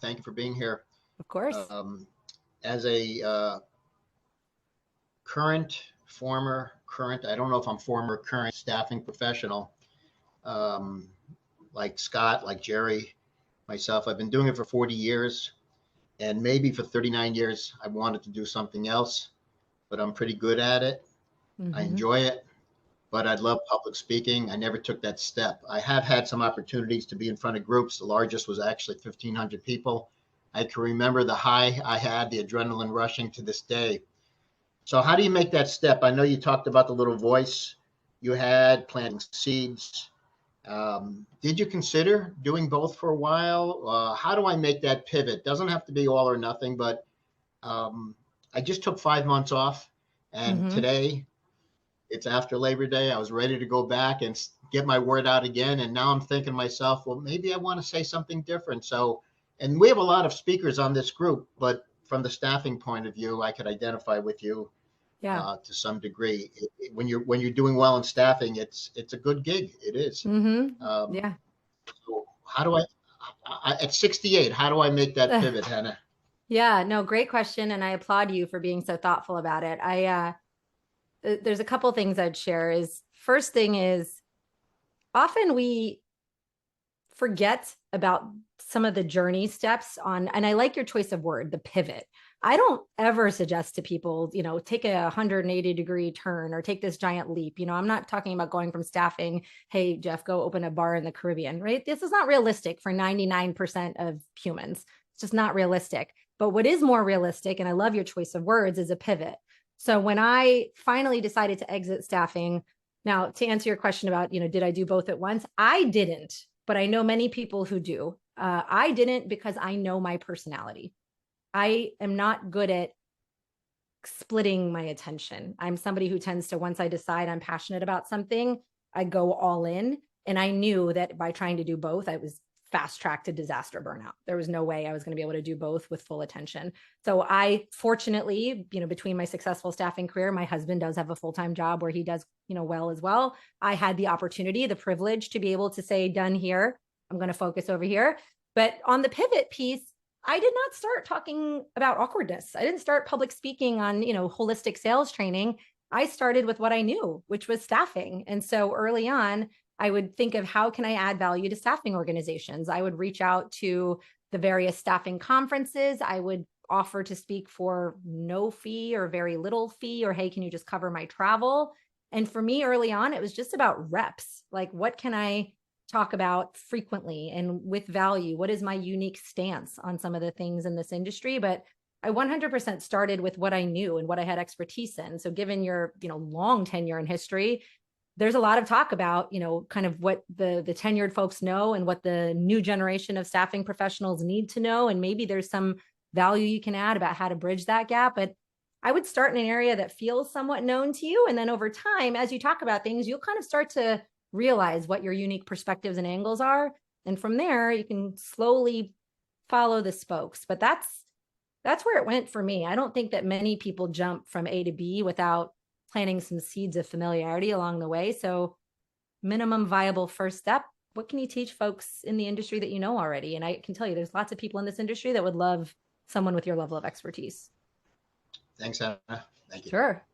Thank you for being here. Of course. As a I don't know if I'm former, current staffing professional, um, like Scott, like Jerry, myself, I've been doing it for 40 years. And maybe for 39 years, I wanted to do something else, but I'm pretty good at it. I Mm-hmm. enjoy it, but I love public speaking. I never took that step. I have had some opportunities to be in front of groups. The largest was actually 1,500 people. I can remember the high I had, the adrenaline rushing to this day. So, how do you make that step? I know you talked about the little voice you had, planting seeds. Did you consider doing both for a while? How do I make that pivot? Doesn't have to be all or nothing, but um, I just took 5 months off, and Mm-hmm. today it's after Labor Day. I was ready to go back and get my word out again, and now I'm thinking to myself, well, maybe I want to say something different. So, and we have a lot of speakers on this group, but from the staffing point of view, I could identify with you Yeah. to some degree. When you're doing well in staffing, it's a good gig. It is. Mm-hmm. Um, Yeah. so how do at 68? How do I make that pivot, Hannah? Yeah, no, great question. And I applaud you for being so thoughtful about it. There's a couple things I'd share is first thing is often we forget about some of the journey steps on, and I like your choice of word, the pivot. I don't ever suggest to people, take a 180-degree turn or take this giant leap. I'm not talking about going from staffing, hey, Jeff, go open a bar in the Caribbean, right? This is not realistic for 99% of humans. It's just not realistic. But what is more realistic, and I love your choice of words, is a pivot. So when I finally decided to exit staffing, now to answer your question about, did I do both at once? I didn't, but I know many people who do. I didn't because I know my personality. I am not good at splitting my attention. I'm somebody who tends to, once I decide I'm passionate about something, I go all in. And I knew that by trying to do both, I was fast tracked to disaster burnout. There was no way I was going to be able to do both with full attention. So I fortunately, between my successful staffing career, my husband does have a full-time job where he does, well as well. I had the opportunity, the privilege to be able to say, done here, I'm going to focus over here. But on the pivot piece, I did not start talking about awkwardness. I didn't start public speaking on, holistic sales training. I started with what I knew, which was staffing. And so early on, I would think of how can I add value to staffing organizations? I would reach out to the various staffing conferences. I would offer to speak for no fee or very little fee, or hey, can you just cover my travel? And for me early on, it was just about reps. Like, what can I talk about frequently and with value? What is my unique stance on some of the things in this industry? But I 100% started with what I knew and what I had expertise in. So given your, long tenure in history, there's a lot of talk about, kind of what the tenured folks know and what the new generation of staffing professionals need to know. And maybe there's some value you can add about how to bridge that gap. But I would start in an area that feels somewhat known to you. And then over time, as you talk about things, you'll kind of start to realize what your unique perspectives and angles are. And from there, you can slowly follow the spokes. But that's where it went for me. I don't think that many people jump from A to B without planting some seeds of familiarity along the way. So minimum viable first step, what can you teach folks in the industry that you know already? And I can tell you there's lots of people in this industry that would love someone with your level of expertise. Thanks, Hannah. Thank you. Sure.